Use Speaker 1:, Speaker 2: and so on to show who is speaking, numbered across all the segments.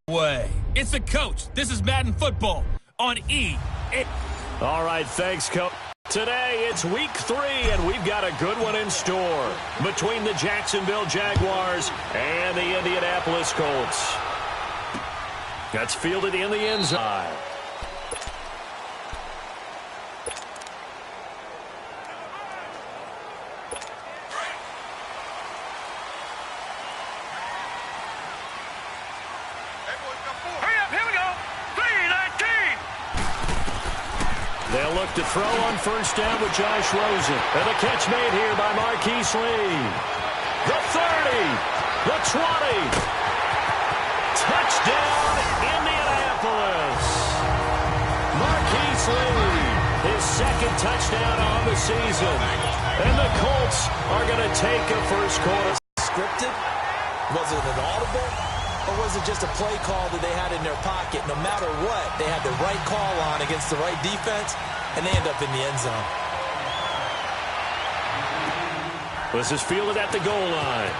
Speaker 1: Way. It's the coach. This is Madden Football on E.
Speaker 2: All right, thanks, Coach. Today, it's week 3, and we've got a good one in store between the Jacksonville Jaguars and the Indianapolis Colts. That's fielded in the end zone. They'll look to throw on first down with Josh Rosen. And the catch made here by Marquise Lee. The 30. The 20. Touchdown, Indianapolis. Marquise Lee, his second touchdown on the season. And the Colts are going to take a first quarter.
Speaker 3: Scripted? Was it an audible? Or was it just a play call that they had in their pocket? No matter what, they had the right call on against the right defense, and they end up in the end zone.
Speaker 2: This is fielded at the goal line.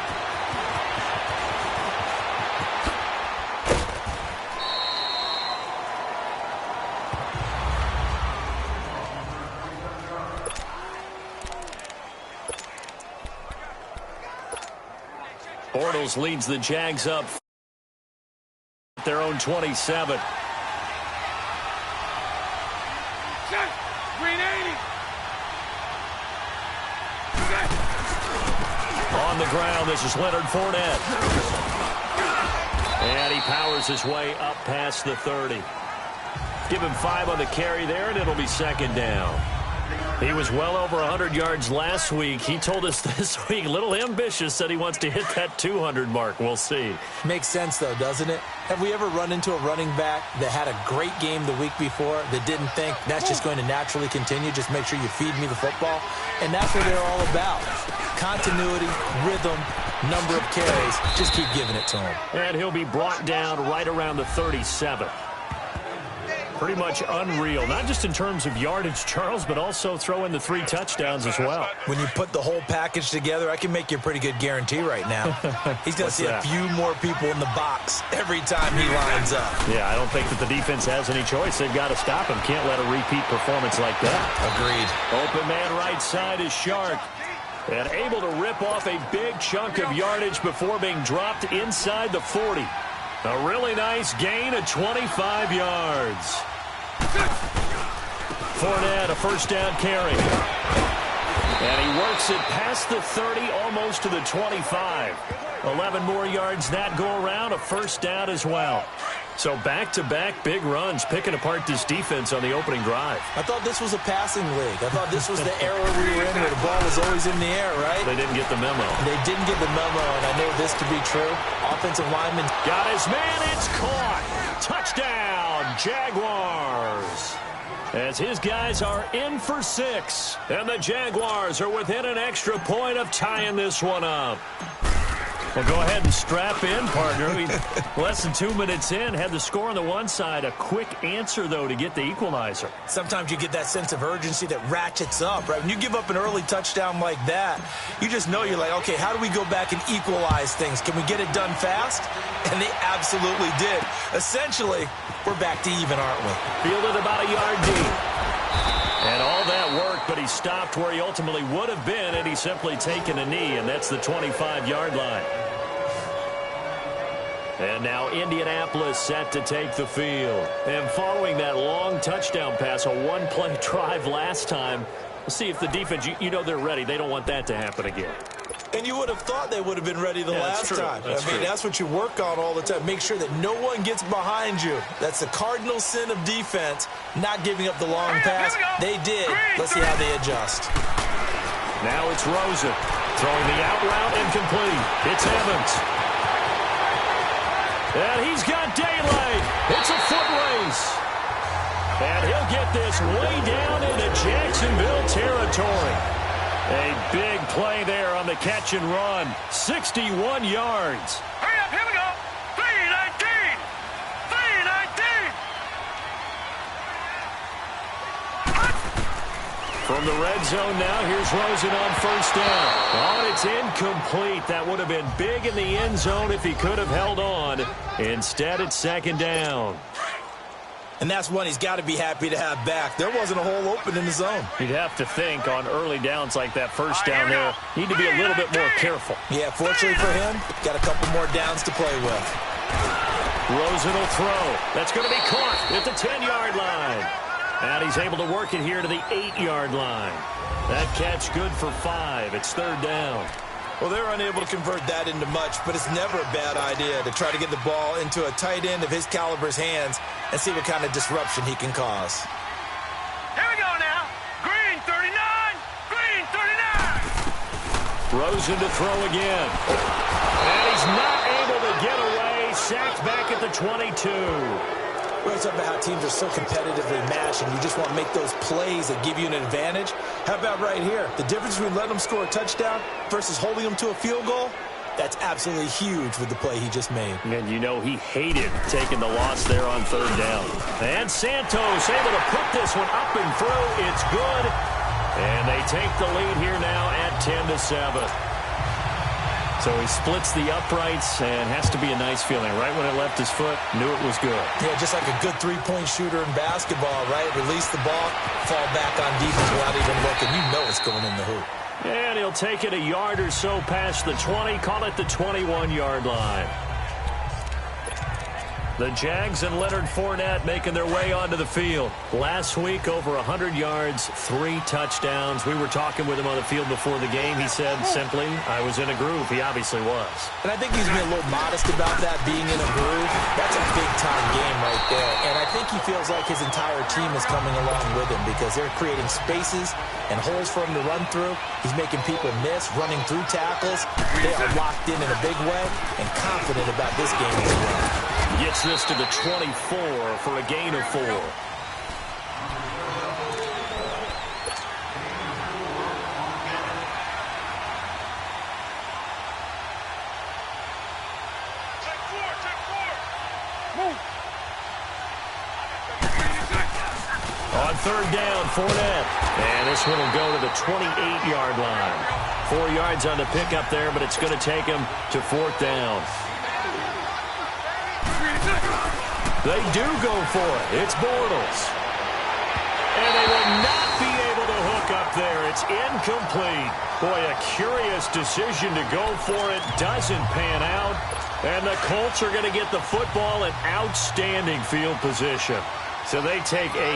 Speaker 2: Bortles leads the Jags up their own 27. On the ground, this is Leonard Fournette. And he powers his way up past the 30. Give him 5 on the carry there, and it'll be second down. He was well over 100 yards last week. He told us this week, a little ambitious, said he wants to hit that 200 mark. We'll see.
Speaker 3: Makes sense, though, doesn't it? Have we ever run into a running back that had a great game the week before that didn't think that's just going to naturally continue? Just make sure you feed me the football. And that's what they're all about. Continuity, rhythm, number of carries. Just keep giving it to him.
Speaker 2: And he'll be brought down right around the 37. Pretty much unreal, not just in terms of yardage, Charles, but also throw in the 3 touchdowns as well.
Speaker 3: When you put the whole package together, I can make you a pretty good guarantee right now. He's going to see a few more people in the box every time he lines up.
Speaker 2: Yeah, I don't think that the defense has any choice. They've got to stop him. Can't let a repeat performance like that.
Speaker 3: Agreed.
Speaker 2: Open man right side is Shark. And able to rip off a big chunk of yardage before being dropped inside the 40. A really nice gain of 25 yards. Fournette, a first down carry. And he works it past the 30, almost to the 25. 11 more yards that go around, a first down as well. So back-to-back big runs, picking apart this defense on the opening drive.
Speaker 3: I thought this was a passing league. I thought this was the era we were in where the ball was always in the air, right?
Speaker 2: They didn't get the memo.
Speaker 3: They didn't get the memo, and I know this to be true. Offensive lineman
Speaker 2: got his man. It's caught. Touchdown, Jaguars. As his guys are in for 6. And the Jaguars are within an extra point of tying this one up. Well, go ahead and strap in, partner. Less than 2 minutes in, had the score on the one side. A quick answer, though, to get the equalizer.
Speaker 3: Sometimes you get that sense of urgency that ratchets up, right? When you give up an early touchdown like that, you just know you're like, okay, how do we go back and equalize things? Can we get it done fast? And they absolutely did. Essentially, we're back to even, aren't we?
Speaker 2: Fielded about a yard deep. And all that work, but he stopped where he ultimately would have been, and he's simply taken a knee, and that's the 25-yard line. And now Indianapolis set to take the field. And following that long touchdown pass, a one-play drive last time, we'll see if the defense, you know they're ready. They don't want that to happen again.
Speaker 3: And you would have thought they would have been ready the last time. That's what you work on all the time. Make sure that no one gets behind you. That's the cardinal sin of defense, not giving up the long pass. They did. Let's see how they adjust.
Speaker 2: Now it's Rosen throwing the out route incomplete. It's Evans. And he's got daylight. It's a foot race. And he'll get this way down into Jacksonville territory. A big play there on the catch and run. 61 yards.
Speaker 4: Hurry up, here we go. 319. 319.
Speaker 2: From the red zone now, here's Rosen on first down. Oh, and it's incomplete. That would have been big in the end zone if he could have held on. Instead, it's second down.
Speaker 3: And that's one he's got to be happy to have back. There wasn't a hole open in the zone.
Speaker 2: You'd have to think on early downs like that first down there, need to be a little bit more careful.
Speaker 3: Yeah, fortunately for him, got a couple more downs to play with.
Speaker 2: Rosen will throw. That's going to be caught at the 10-yard line. And he's able to work it here to the 8-yard line. That catch good for 5. It's third down.
Speaker 3: Well, they're unable to convert that into much, but it's never a bad idea to try to get the ball into a tight end of his caliber's hands and see what kind of disruption he can cause.
Speaker 4: Here we go now. Green 39. Green 39.
Speaker 2: Rosen to throw again. And he's not able to get away. Sacked back at the 22.
Speaker 3: We're talking about how teams are so competitively matched and you just want to make those plays that give you an advantage. How about right here? The difference between letting them score a touchdown versus holding them to a field goal, that's absolutely huge with the play he just made.
Speaker 2: And you know he hated taking the loss there on third down. And Santos able to put this one up and through. It's good. And they take the lead here now at 10-7. So he splits the uprights and has to be a nice feeling. Right when it left his foot, knew it was good.
Speaker 3: Yeah, just like a good three-point shooter in basketball, right? Release the ball, fall back on defense without even looking. You know it's going in the hoop.
Speaker 2: And he'll take it a yard or so past the 20, call it the 21-yard line. The Jags and Leonard Fournette making their way onto the field. Last week, over 100 yards, 3 touchdowns. We were talking with him on the field before the game. He said simply, I was in a groove. He obviously was.
Speaker 3: And I think he's being a little modest about that, being in a groove. That's a big-time game right there. And I think he feels like his entire team is coming along with him because they're creating spaces and holes for him to run through. He's making people miss, running through tackles. They are locked in a big way and confident about this game as well.
Speaker 2: Gets this to the 24 for a gain of 4. On third down, Fournette. And this one will go to the 28-yard line. 4 yards on the pickup there, but it's going to take him to fourth down. They do go for it. It's Bortles. And they will not be able to hook up there. It's incomplete. Boy, a curious decision to go for it. Doesn't pan out. And the Colts are going to get the football in outstanding field position. So they take a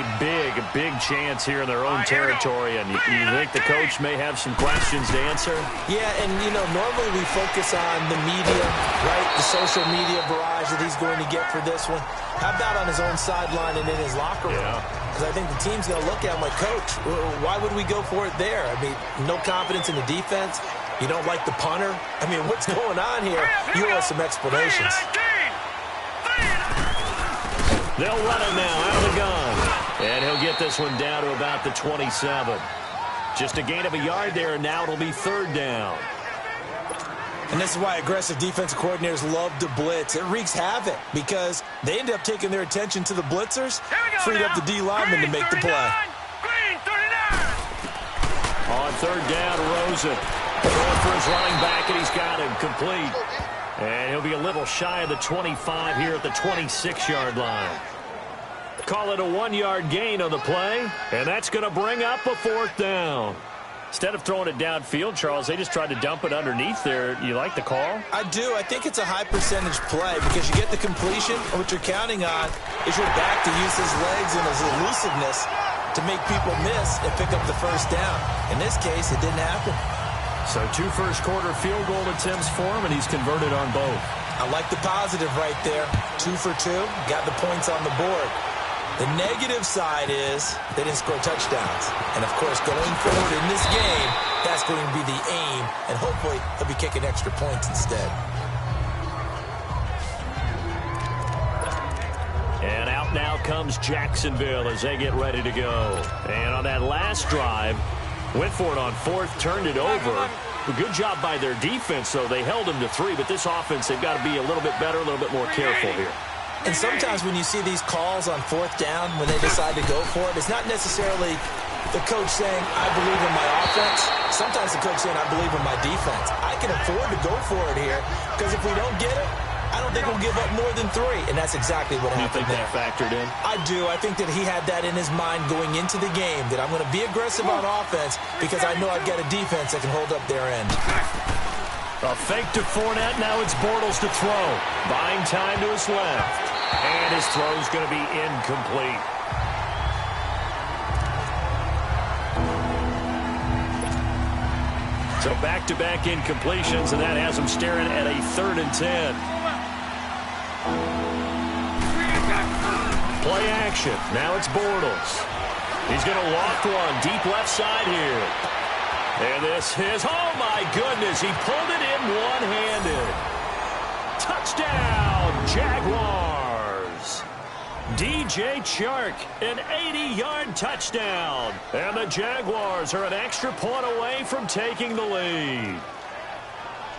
Speaker 2: big chance here in their own territory. And you think the coach may have some questions to answer?
Speaker 3: Yeah, and, you know, normally we focus on the media, right? The social media barrage that he's going to get for this one. How about on his own sideline and in his locker room? Because I think the team's going to look at him like, Coach, why would we go for it there? I mean, no confidence in the defense. You don't like the punter. I mean, what's going on here? You owe us some explanations.
Speaker 2: They'll run it now out of the gun. And he'll get this one down to about the 27. Just a gain of a yard there, and now it'll be third down.
Speaker 3: And this is why aggressive defensive coordinators love to blitz. It wreaks havoc because they end up taking their attention to the blitzers, freed up the D lineman to make the play.
Speaker 2: On third down, Rosen. Going for his running back, and he's got him complete. And he'll be a little shy of the 25 here at the 26-yard line. Call it a 1-yard gain on the play, and that's going to bring up a fourth down. Instead of throwing it downfield, Charles, they just tried to dump it underneath there. You like the call?
Speaker 3: I do. I think it's a high-percentage play because you get the completion, and what you're counting on is your back to use his legs and his elusiveness to make people miss and pick up the first down. In this case, it didn't happen.
Speaker 2: So 2 first-quarter field goal attempts for him, and he's converted on both.
Speaker 3: I like the positive right there. 2 for 2, got the points on the board. The negative side is they didn't score touchdowns. And, of course, going forward in this game, that's going to be the aim, and hopefully they'll be kicking extra points instead.
Speaker 2: And out now comes Jacksonville as they get ready to go. And on that last drive, went for it on fourth, turned it over. A good job by their defense, though. They held them to 3, but this offense, they've got to be a little bit better, a little bit more careful here.
Speaker 3: And sometimes when you see these calls on fourth down, when they decide to go for it, it's not necessarily The coach saying, I believe in my offense. Sometimes the coach saying, I believe in my defense. I can afford to go for it here because if we don't get it, I don't think we'll give up more than 3. And that's exactly what happened there.
Speaker 2: You think that factored in?
Speaker 3: I do. I think that he had that in his mind going into the game, that I'm going to be aggressive on offense because I know I've got a defense that can hold up their end.
Speaker 2: A fake to Fournette. Now it's Bortles to throw. Buying time to his left. And his throw's going to be incomplete. So back-to-back incompletions, and that has him staring at a 3rd and 10. Play action. Now it's Bortles. He's going to loft one deep left side here. And this is, oh my goodness, he pulled it in one-handed. Touchdown, Jaguars. DJ Chark, an 80-yard touchdown. And the Jaguars are an extra point away from taking the lead.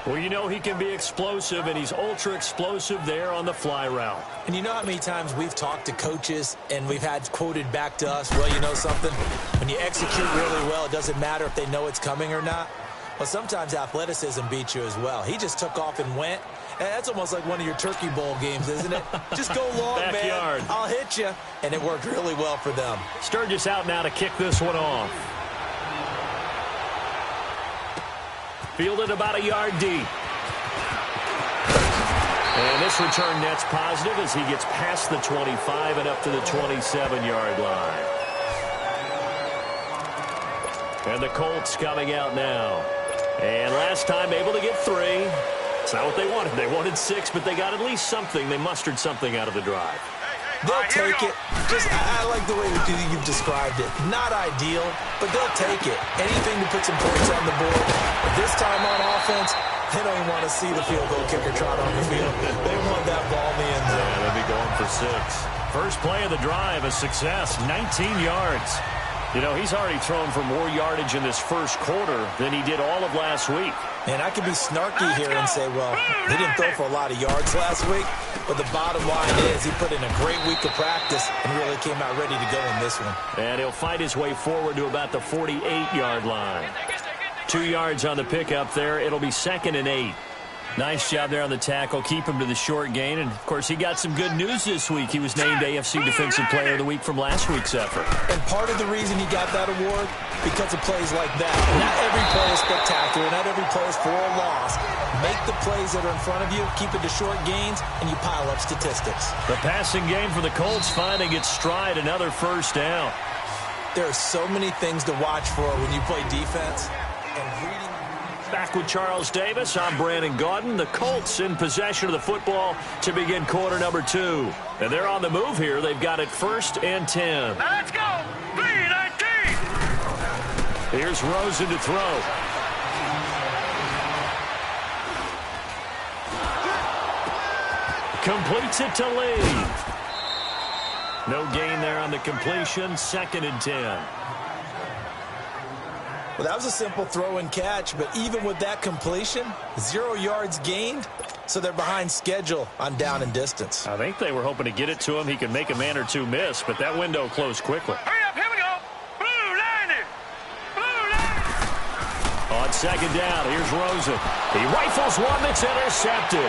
Speaker 2: Well, you know he can be explosive, and he's ultra-explosive there on the fly route.
Speaker 3: And you know how many times we've talked to coaches and we've had quoted back to us, well, you know something? When you execute really well, it doesn't matter if they know it's coming or not. Well, sometimes athleticism beats you as well. He just took off and went. And that's almost like one of your Turkey Bowl games, isn't it? Just go long,
Speaker 2: Backyard.
Speaker 3: man. I'll hit you. And it worked really well for them.
Speaker 2: Sturgis out now to kick this one off. Fielded about a yard deep. And this return net's positive as he gets past the 25 and up to the 27-yard line. And the Colts coming out now. And last time able to get 3. It's not what they wanted. They wanted 6, but they got at least something. They mustered something out of the drive.
Speaker 3: They'll take it. I like the way you've described it. Not ideal, but they'll take it. Anything to put some points on the board. But this time on offense, they don't even want to see the field goal kicker trot on the field. They want that ball in the end zone.
Speaker 2: Yeah, they'll be going for 6. First play of the drive, a success, 19 yards. You know, he's already thrown for more yardage in this first quarter than he did all of last week.
Speaker 3: And I could be snarky here and say, well, he didn't throw for a lot of yards last week, but the bottom line is he put in a great week of practice and really came out ready to go in this one.
Speaker 2: And he'll fight his way forward to about the 48-yard line. 2 yards on the pickup there. It'll be 2nd and 8. Nice job there on the tackle. Keep him to the short gain. And, of course, he got some good news this week. He was named AFC Defensive Player of the Week from last week's effort.
Speaker 3: And part of the reason he got that award, because of plays like that. Not every play is spectacular. Not every play is for a loss. Make the plays that are in front of you, keep it to short gains, and you pile up statistics.
Speaker 2: The passing game for the Colts finding its stride. Another first down.
Speaker 3: There are so many things to watch for when you play defense. And reading.
Speaker 2: Back with Charles Davis. I'm Brandon Gaudin. The Colts in possession of the football to begin quarter number 2. And they're on the move here. They've got it 1st and 10.
Speaker 4: Now let's go. 3-19.
Speaker 2: Here's Rosen to throw. Completes it to Lee. No gain there on the completion. 2nd and 10.
Speaker 3: Well, that was a simple throw and catch, but even with that completion, 0 yards gained, so they're behind schedule on down and distance.
Speaker 2: I think they were hoping to get it to him. He could make a man or two miss, but that window closed quickly.
Speaker 4: Hurry up, here we go. Blue 90. Blue 90.
Speaker 2: On 2nd down, here's Rosen. He rifles one that's intercepted.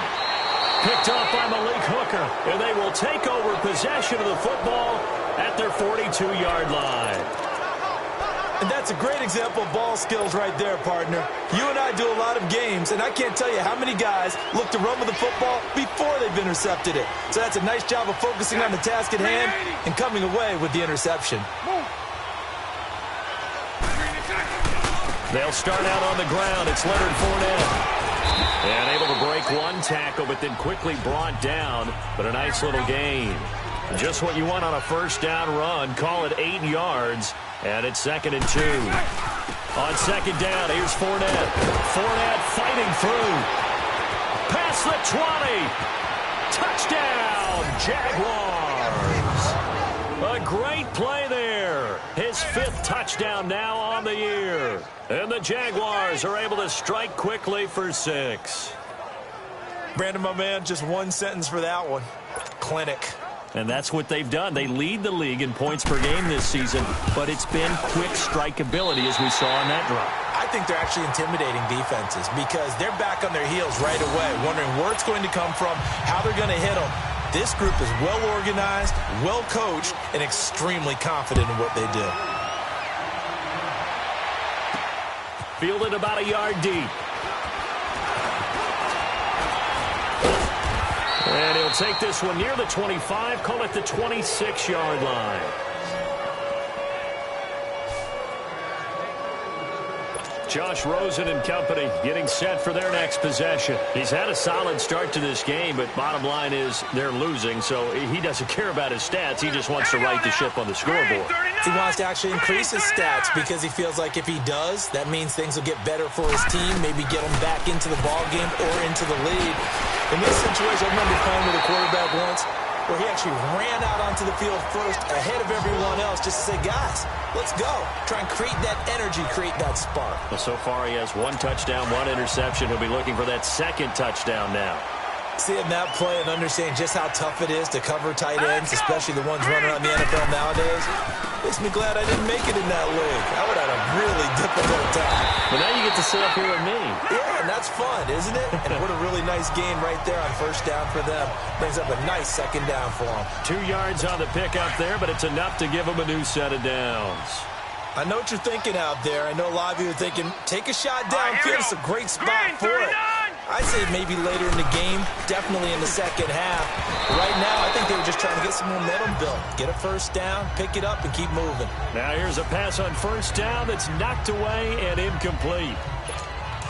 Speaker 2: Picked off by Malik Hooker, and they will take over possession of the football at their 42-yard line.
Speaker 3: And that's a great example of ball skills right there, partner. You and I do a lot of games, and I can't tell you how many guys look to run with the football before they've intercepted it. So that's a nice job of focusing on the task at hand and coming away with the interception.
Speaker 2: They'll start out on the ground. It's Leonard Fournette. And able to break one tackle, but then quickly brought down. But a nice little gain. Just what you want on a first down run. Call it 8 yards. And it's 2nd and 2. On 2nd down, here's Fournette. Fournette fighting through. Past the 20. Touchdown, Jaguars. A great play there. His 5th touchdown now on the year. And the Jaguars are able to strike quickly for 6.
Speaker 3: Brandon, my man, just one sentence for that one. Clinic.
Speaker 2: And that's what they've done. They lead the league in points per game this season, but it's been quick strikeability as we saw on that drive.
Speaker 3: I think they're actually intimidating defenses because they're back on their heels right away, wondering where it's going to come from, how they're going to hit them. This group is well organized, well coached, and extremely confident in what they do.
Speaker 2: Fielded about a yard deep. And he'll take this one near the 25, call it the 26-yard line. Josh Rosen and company getting set for their next possession. He's had a solid start to this game, but bottom line is they're losing, so he doesn't care about his stats. He just wants to right the ship on the scoreboard.
Speaker 3: He wants to actually increase his stats because he feels like if he does, that means things will get better for his team, maybe get him back into the ball game or into the lead. In this situation, I remember playing with a quarterback once where he actually ran out onto the field first ahead of everyone else just to say, guys, let's go. Try and create that energy, create that spark.
Speaker 2: Well, so far he has 1 touchdown, 1 interception. He'll be looking for that second touchdown now.
Speaker 3: Seeing that play and understanding just how tough it is to cover tight ends, especially the ones running around the NFL nowadays, makes me glad I didn't make it in that league. I would have had a really difficult time.
Speaker 2: But now you get to sit up here with me.
Speaker 3: Yeah, and that's fun, isn't it? And what a really nice game right there on first down for them. Brings up a nice second down for them.
Speaker 2: 2 yards on the pickup there, but it's enough to give them a new set of downs.
Speaker 3: I know what you're thinking out there. I know a lot of you are thinking, take a shot downfield. It's a great spot for it. I'd say maybe later in the game, definitely in the second half. Right now, I think they were just trying to get some momentum built. Get a first down, pick it up, and keep moving.
Speaker 2: Now here's a pass on first down that's knocked away and incomplete.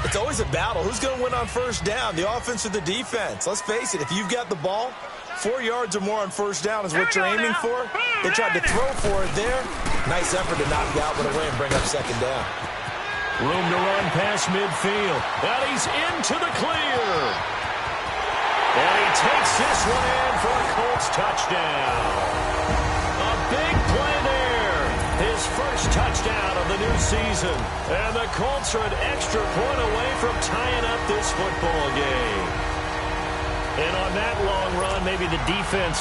Speaker 3: It's always a battle. Who's going to win on first down, the offense or the defense? Let's face it, if you've got the ball, 4 yards or more on first down is what you're aiming for. They tried to throw for it there. Nice effort to knock the outlet away and bring up second down.
Speaker 2: Room to run past midfield. And he's into the clear. And he takes this one in for a Colts touchdown. A big play there. His first touchdown of the new season. And the Colts are an extra point away from tying up this football game. And on that long run, maybe the defense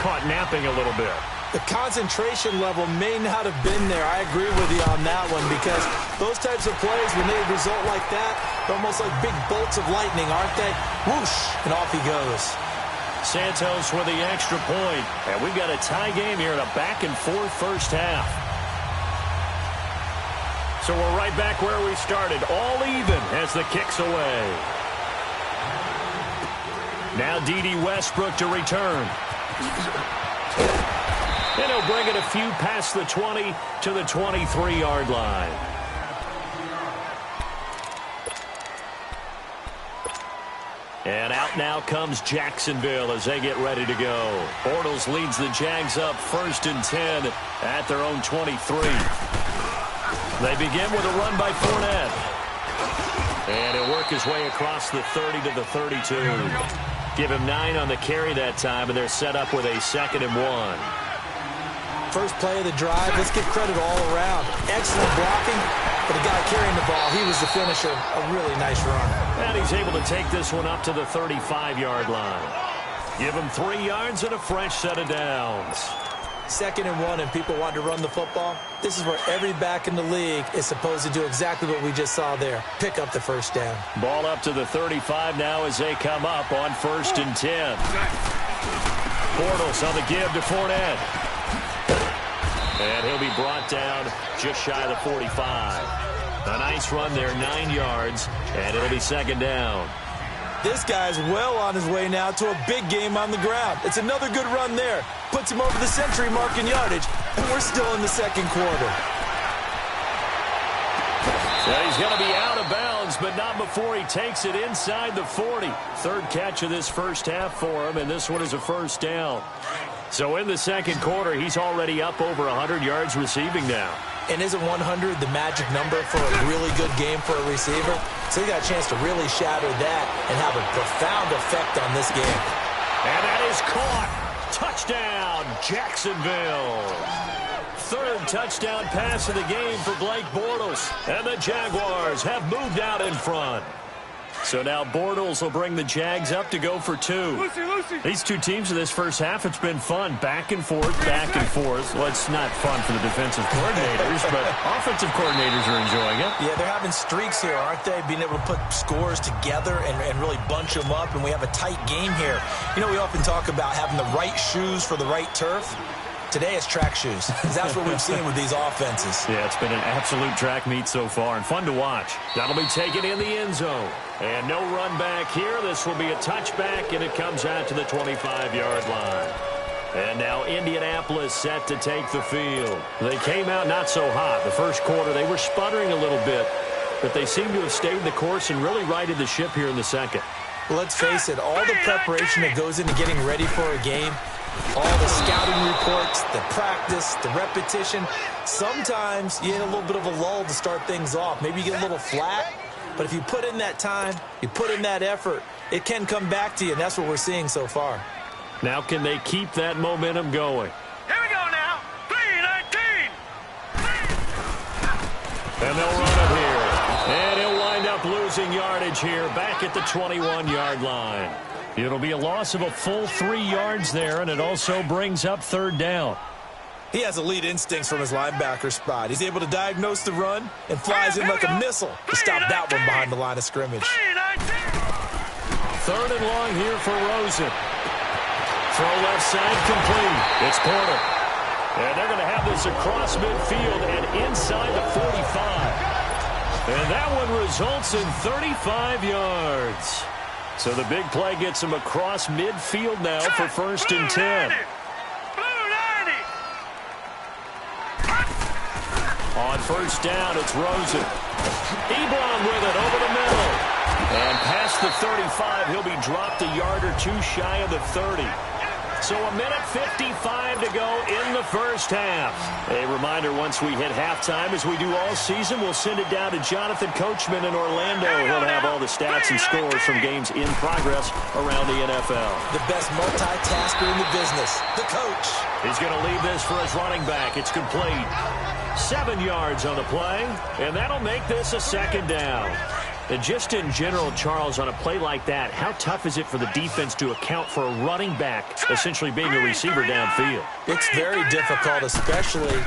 Speaker 2: caught napping a little bit.
Speaker 3: The concentration level may not have been there. I agree with you on that one because those types of plays, when they result like that, they're almost like big bolts of lightning, aren't they? Whoosh, and off he goes.
Speaker 2: Santos with the extra point. And we've got a tie game here in a back-and-forth first half. So we're right back where we started, all even as the kick's away. Now D.D. Westbrook to return. And he'll bring it a few past the 20 to the 23-yard line. And out now comes Jacksonville as they get ready to go. Bortles leads the Jags up 1st and 10 at their own 23. They begin with a run by Fournette. And he'll work his way across the 30 to the 32. Give him 9 on the carry that time, and they're set up with a 2nd and 1.
Speaker 3: First play of the drive, let's give credit all around. Excellent blocking, but the guy carrying the ball, he was the finisher. A really nice run.
Speaker 2: And he's able to take this one up to the 35-yard line. Give him 3 yards and a fresh set of downs.
Speaker 3: 2nd and 1, and people want to run the football. This is where every back in the league is supposed to do exactly what we just saw there. Pick up the first down.
Speaker 2: Ball up to the 35 now as they come up on 1st and 10. Bortles on the give to Fournette. And he'll be brought down just shy of the 45. A nice run there, 9 yards, and it'll be 2nd down.
Speaker 3: This guy's well on his way now to a big game on the ground. It's another good run there. Puts him over the century mark in yardage, and we're still in the 2nd quarter.
Speaker 2: Well, he's going to be out of bounds, but not before he takes it inside the 40. 3rd catch of this first half for him, and this one is a first down. So in the 2nd quarter, he's already up over 100 yards receiving now.
Speaker 3: And isn't 100 the magic number for a really good game for a receiver? So he got a chance to really shatter that and have a profound effect on this game.
Speaker 2: And that is caught. Touchdown, Jacksonville. 3rd touchdown pass of the game for Blake Bortles. And the Jaguars have moved out in front. So now Bortles will bring the Jags up to go for 2. These two teams in this first half, it's been fun. Back and forth, back and forth. Well, it's not fun for the defensive coordinators, but offensive coordinators are enjoying it.
Speaker 3: Yeah, they're having streaks here, aren't they? Being able to put scores together and really bunch them up, and we have a tight game here. You know, we often talk about having the right shoes for the right turf. Today it's track shoes. That's what we've seen with these offenses.
Speaker 2: Yeah, it's been an absolute track meet so far and fun to watch. That'll be taken in the end zone. And no run back here. This will be a touchback, and it comes out to the 25-yard line. And now Indianapolis set to take the field. They came out not so hot. The first quarter, they were sputtering a little bit, but they seem to have stayed the course and really righted the ship here in the second.
Speaker 3: Well, let's face it, all the preparation that goes into getting ready for a game, all the scouting reports, the practice, the repetition, sometimes you get a little bit of a lull to start things off. Maybe you get a little flat, but if you put in that time, you put in that effort, it can come back to you, and that's what we're seeing so far.
Speaker 2: Now can they keep that momentum going?
Speaker 4: Here we go now. 3-19.
Speaker 2: And they'll run it here. And he'll wind up losing yardage here back at the 21-yard line. It'll be a loss of a full 3 yards there, and it also brings up third down.
Speaker 3: He has elite instincts from his linebacker spot. He's able to diagnose the run and flies in like a missile to stop that one behind the line of scrimmage.
Speaker 2: 3rd and long here for Rosen. Throw left side complete. It's Porter. And they're going to have this across midfield and inside the 45. And that one results in 35 yards. So the big play gets him across midfield now for 1st and 10. On 1st down, it's Rosen. Ebron with it over the middle. And past the 35, he'll be dropped a yard or two shy of the 30. So a minute 55 to go in the first half. A reminder, once we hit halftime, as we do all season, we'll send it down to Jonathan Coachman in Orlando. He'll have all the stats and scores from games in progress around the NFL.
Speaker 3: The best multitasker in the business, the coach.
Speaker 2: He's going to leave this for his running back. It's complete. 7 yards on the play, and that'll make this a 2nd down. And just in general, Charles, on a play like that, how tough is it for the defense to account for a running back essentially being a receiver downfield?
Speaker 3: It's very difficult, especially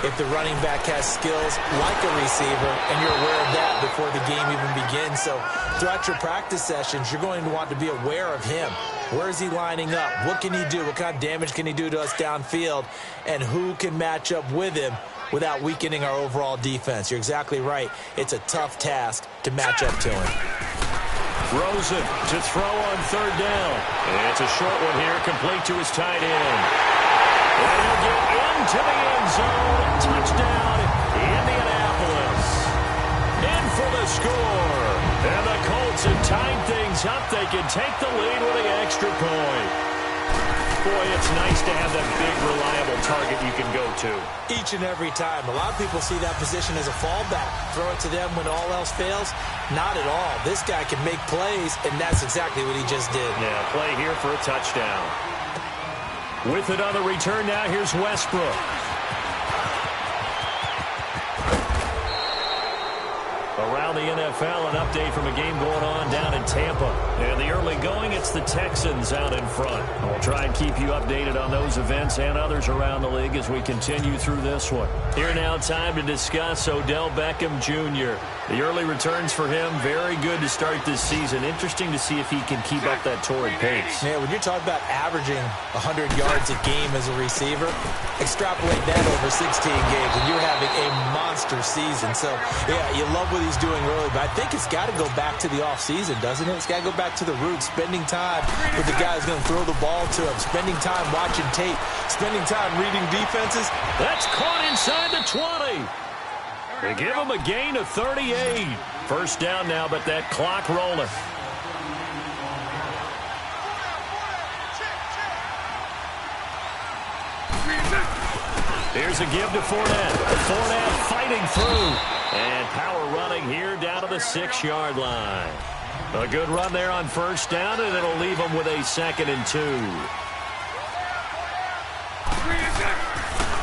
Speaker 3: if the running back has skills like a receiver, and you're aware of that before the game even begins. So throughout your practice sessions, you're going to want to be aware of him. Where is he lining up? What can he do? What kind of damage can he do to us downfield? And who can match up with him without weakening our overall defense? You're exactly right. It's a tough task to match up to him.
Speaker 2: Rosen to throw on 3rd down. And it's a short one here, complete to his tight end. And he'll get into the end zone. Touchdown, Indianapolis. In for the score. And the Colts have tied things up. They can take the lead with the extra point. Boy, it's nice to have that big, reliable target you can go to.
Speaker 3: Each and every time. A lot of people see that position as a fallback. Throw it to them when all else fails. Not at all. This guy can make plays, and that's exactly what he just did.
Speaker 2: Yeah, play here for a touchdown. With it on the return now, here's Westbrook. Around the NFL, an update from a game going on down in Tampa. And the early going, it's the Texans out in front. We'll try and keep you updated on those events and others around the league as we continue through this one. Here now, time to discuss Odell Beckham Jr. The early returns for him, very good to start this season. Interesting to see if he can keep up that torrid pace.
Speaker 3: Yeah, when you're talking about averaging 100 yards a game as a receiver, extrapolate that over 16 games, and you're having a monster season. So, yeah, you love what he's doing early, but I think it's got to go back to the offseason, doesn't it? It's got to go back to the roots, spending time with the guy who's going to throw the ball to him, spending time watching tape, spending time reading defenses.
Speaker 2: That's caught inside the 20. They give him a gain of 38. First down now, but that clock rolling. Here's a give to Fournette. Fournette fighting through. And power running here down to the 6-yard line. A good run there on first down, and it'll leave them with a 2nd and 2.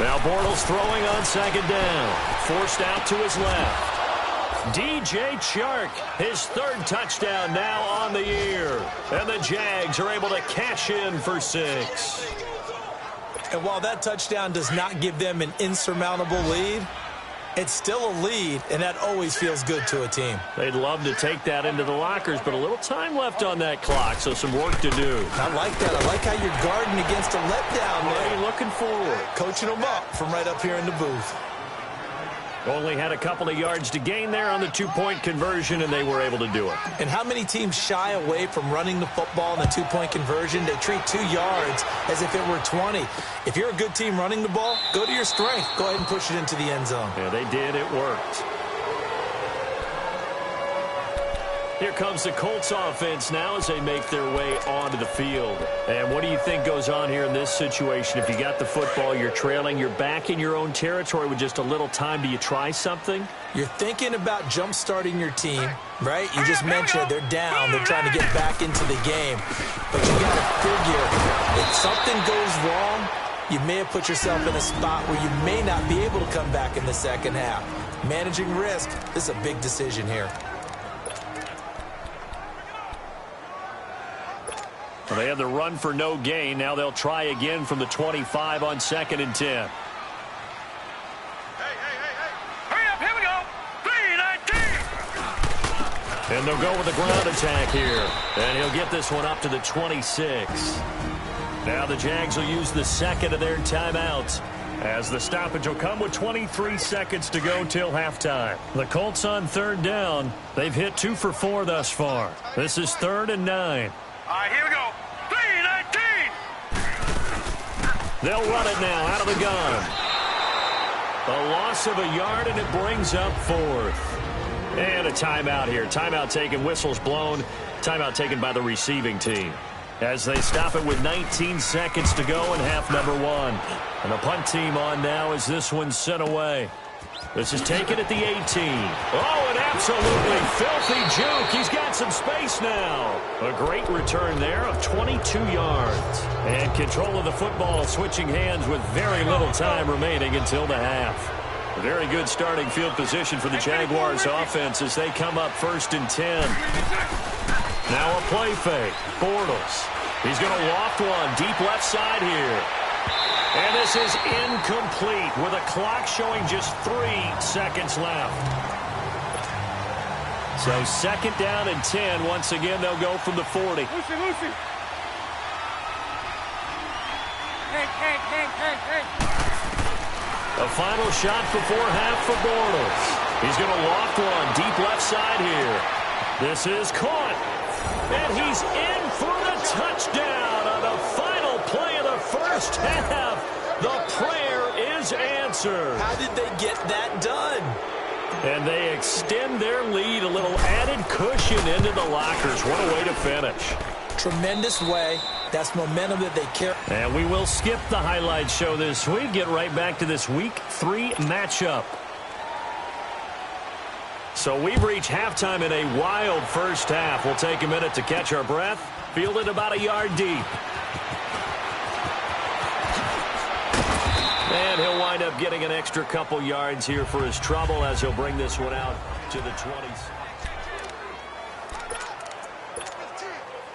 Speaker 2: Now Bortles throwing on 2nd down. Forced out to his left. DJ Chark, his third touchdown now on the year. And the Jags are able to cash in for 6.
Speaker 3: And while that touchdown does not give them an insurmountable lead, it's still a lead, and that always feels good to a team.
Speaker 2: They'd love to take that into the lockers, but a little time left on that clock, so some work to do.
Speaker 3: I like that. I like how you're guarding against a letdown there.
Speaker 2: What are you looking forward?
Speaker 3: Coaching them up from right up here in the booth.
Speaker 2: Only had a couple of yards to gain there on the two-point conversion, and they were able to do it.
Speaker 3: And how many teams shy away from running the football in the two-point conversion? They treat 2 yards as if it were 20. If you're a good team running the ball, go to your strength. Go ahead and push it into the end zone.
Speaker 2: Yeah, they did. It worked. Here comes the Colts offense now as they make their way onto the field. And what do you think goes on here in this situation? If you got the football, you're trailing, you're back in your own territory with just a little time. Do you try something?
Speaker 3: You're thinking about jump-starting your team, right? You just mentioned it. They're down. They're trying to get back into the game. But you got to figure, if something goes wrong, you may have put yourself in a spot where you may not be able to come back in the second half. Managing risk, this is a big decision here.
Speaker 2: Well, they had the run for no gain. Now they'll try again from the 25 on 2nd and 10.
Speaker 4: Hurry up, here we go. 3-19.
Speaker 2: And they'll go with the ground attack here. And he'll get this one up to the 26. Now the Jags will use the second of their timeouts, as the stoppage will come with 23 seconds to go till halftime. The Colts on 3rd down. They've hit 2 for 4 thus far. This is 3rd and 9.
Speaker 4: All right, here we go. 3-19.
Speaker 2: They'll run it now out of the gun. A loss of a yard, and it brings up 4th. And a timeout here. Timeout taken, whistles blown. Timeout taken by the receiving team, as they stop it with 19 seconds to go in half number 1. And the punt team on now as this one's sent away. This is taken at the 18. Oh, an absolutely filthy juke. He's got some space now. A great return there of 22 yards. And control of the football switching hands with very little time remaining until the half. A very good starting field position for the Jaguars offense as they come up 1st and 10. Now a play fake. Bortles. He's going to loft one deep left side here. And this is incomplete with a clock showing just 3 seconds left. So 2nd down and 10. Once again, they'll go from the 40.
Speaker 4: Lucy. Hey.
Speaker 2: A final shot before half for Bortles. He's going to loft one deep left side here. This is caught. And he's in for the touchdown on the final play of the first half. The prayer is answered.
Speaker 3: How did they get that done?
Speaker 2: And they extend their lead, a little added cushion into the lockers. What a way to finish.
Speaker 3: Tremendous way. That's momentum that they carry.
Speaker 2: And we will skip the highlight show this week. Get right back to this Week 3 matchup. So we've reached halftime in a wild first half. We'll take a minute to catch our breath. Fielded about a yard deep. And he'll wind up getting an extra couple yards here for his trouble as he'll bring this one out to the 20s.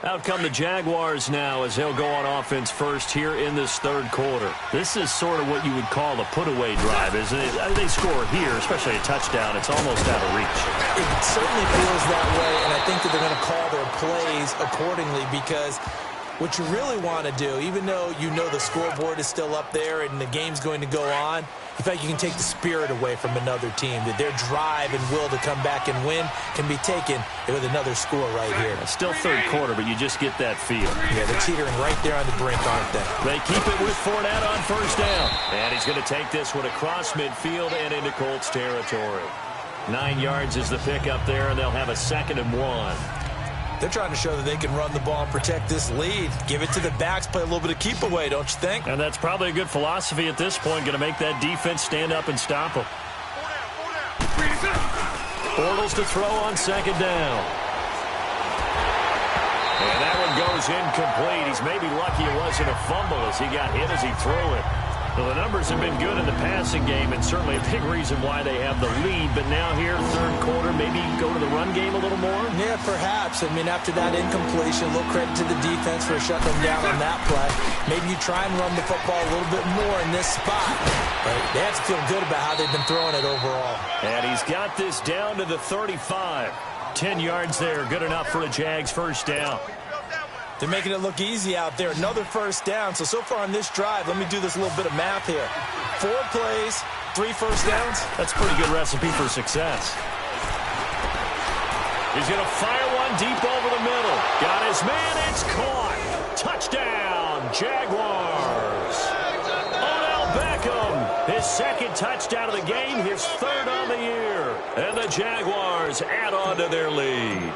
Speaker 2: Out come the Jaguars now as they'll go on offense first here in this 3rd quarter. This is sort of what you would call a put-away drive, isn't it? They score here, especially a touchdown. It's almost out of reach.
Speaker 3: It certainly feels that way, and I think that they're going to call their plays accordingly, because what you really want to do, even though you know the scoreboard is still up there and the game's going to go on, in fact, you can take the spirit away from another team, that their drive and will to come back and win can be taken with another score right here.
Speaker 2: Still 3rd quarter, but you just get that feel.
Speaker 3: Yeah, they're teetering right there on the brink, aren't they?
Speaker 2: They keep it with Fournette on 1st down. And he's going to take this one across midfield and into Colts territory. 9 yards is the pickup there, and they'll have a 2nd and 1.
Speaker 3: They're trying to show that they can run the ball and protect this lead. Give it to the backs, play a little bit of keep away, don't you think?
Speaker 2: And that's probably a good philosophy at this point, going to make that defense stand up and stop them. Bortles to throw on 2nd down. And that one goes incomplete. He's maybe lucky it wasn't a fumble as he got hit as he threw it. Well, the numbers have been good in the passing game, and certainly a big reason why they have the lead. But now here, third quarter, maybe go to the run game a little more?
Speaker 3: Yeah, perhaps. I mean, after that incompletion, a little credit to the defense for shutting them down on that play. Maybe you try and run the football a little bit more in this spot. But they have to feel good about how they've been throwing it overall.
Speaker 2: And he's got this down to the 35. 10 yards there, good enough for a Jags first down.
Speaker 3: They're making it look easy out there. Another first down. So far on this drive, let me do this little bit of math here. 4 plays, 3 first downs.
Speaker 2: That's a pretty good recipe for success. He's going to fire one deep over the middle. Got his man. It's caught. Touchdown, Jaguars. Odell Beckham, his second touchdown of the game, his third on the year. And the Jaguars add on to their lead.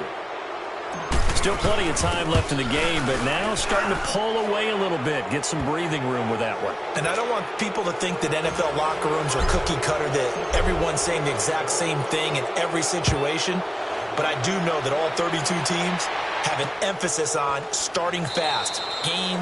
Speaker 2: Still plenty of time left in the game, but now starting to pull away a little bit, get some breathing room with that one.
Speaker 3: And I don't want people to think that NFL locker rooms are cookie cutter, that everyone's saying the exact same thing in every situation. But I do know that all 32 teams have an emphasis on starting fast. Game,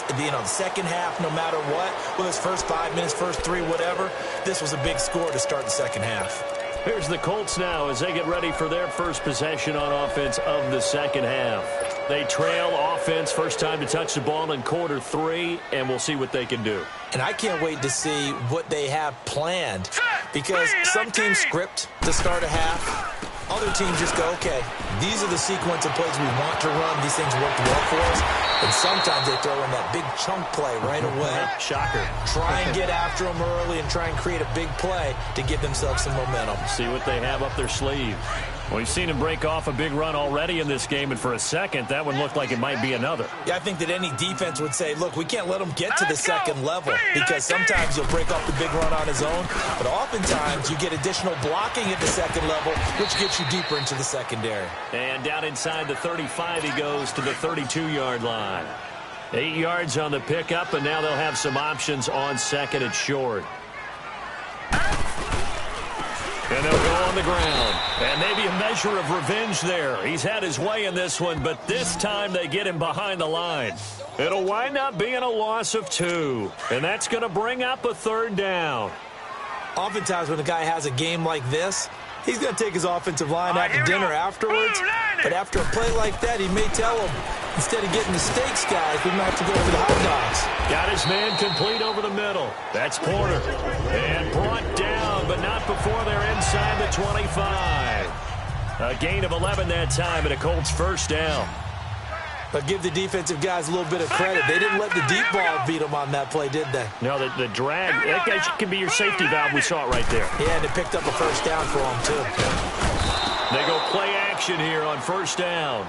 Speaker 3: the second half, no matter what. Well, it's first 5 minutes, first 3, whatever. This was a big score to start the second half.
Speaker 2: Here's the Colts now as they get ready for their first possession on offense of the second half. They trail offense, first time to touch the ball in quarter 3, and we'll see what they can do.
Speaker 3: And I can't wait to see what they have planned, because some teams script to start a half. Other teams just go, okay, these are the sequence of plays we want to run. These things worked well for us. And sometimes they throw in that big chunk play right away.
Speaker 2: Shocker.
Speaker 3: Try and get after them early and try and create a big play to give themselves some momentum.
Speaker 2: See what they have up their sleeve. Well, we've seen him break off a big run already in this game, and for a second, that one looked like it might be another.
Speaker 3: Yeah, I think that any defense would say, look, we can't let him get to the second level, because sometimes he'll break off the big run on his own, but oftentimes you get additional blocking at the second level, which gets you deeper into the secondary.
Speaker 2: And down inside the 35, he goes to the 32-yard line. 8 yards on the pickup, and now they'll have some options on second and short. And they'll go on the ground. And maybe a measure of revenge there. He's had his way in this one, but this time they get him behind the line. It'll wind up being a loss of 2. And that's going to bring up a third down.
Speaker 3: Oftentimes when a guy has a game like this, he's going to take his offensive line out to dinner afterwards. But after a play like that, he may tell him, instead of getting the steaks, guys, we might have to go for the hot dogs.
Speaker 2: Got his man complete over the middle. That's Porter. And brought down, but not before they're inside the 25. A gain of 11 that time, and a Colts first down.
Speaker 3: But give the defensive guys a little bit of credit. They didn't let the deep ball beat them on that play, did they?
Speaker 2: No, the drag, that guy can be your safety valve. We saw it right there.
Speaker 3: Yeah, and it picked up a first down for them, too.
Speaker 2: They go play action here on first down.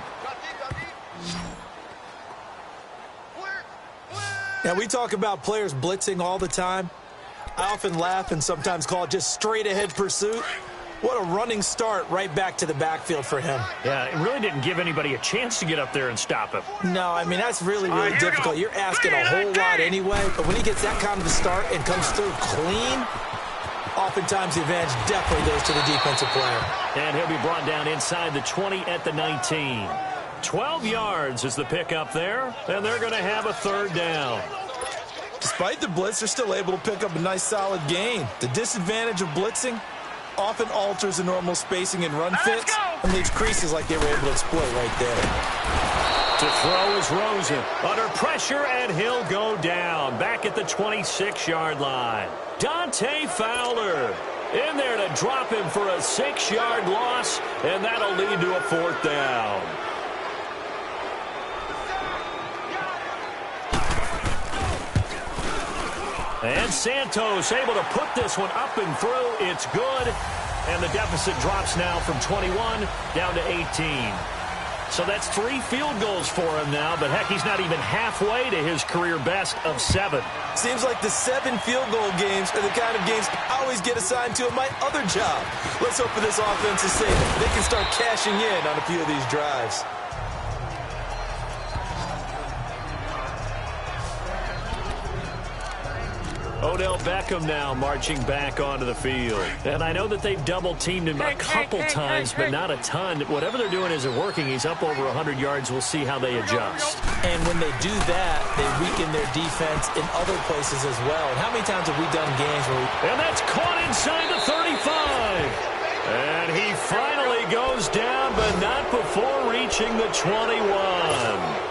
Speaker 3: Now, we talk about players blitzing all the time. I often laugh and sometimes call it just straight-ahead pursuit. What a running start right back to the backfield for him.
Speaker 2: Yeah, it really didn't give anybody a chance to get up there and stop him.
Speaker 3: No, I mean, that's really, really difficult. You're asking a whole lot anyway, but when he gets that kind of a start and comes through clean, oftentimes the advantage definitely goes to the defensive player.
Speaker 2: And he'll be brought down inside the 20 at the 19. 12 yards is the pickup there, and they're going to have a third down.
Speaker 3: Despite the blitz, they're still able to pick up a nice, solid gain. The disadvantage of blitzing often alters the normal spacing and run fits and leaves creases like they were able to exploit right there.
Speaker 2: To throw is Rosen. Under pressure, and he'll go down. Back at the 26-yard line. Dante Fowler in there to drop him for a 6-yard loss, and that'll lead to a fourth down. And Santos able to put this one up and through. It's good. And the deficit drops now from 21 down to 18. So that's 3 field goals for him now. But, heck, he's not even halfway to his career best of 7.
Speaker 3: Seems like the 7 field goal games are the kind of games I always get assigned to in my other job. Let's hope for this offense is safe. They can start cashing in on a few of these drives.
Speaker 2: Odell Beckham now marching back onto the field. And I know that they've double-teamed him a couple times, but not a ton. Whatever they're doing isn't working. He's up over 100 yards. We'll see how they adjust.
Speaker 3: And when they do that, they weaken their defense in other places as well. And how many times have we done games where
Speaker 2: And that's caught inside the 35. And he finally goes down, but not before reaching the 21.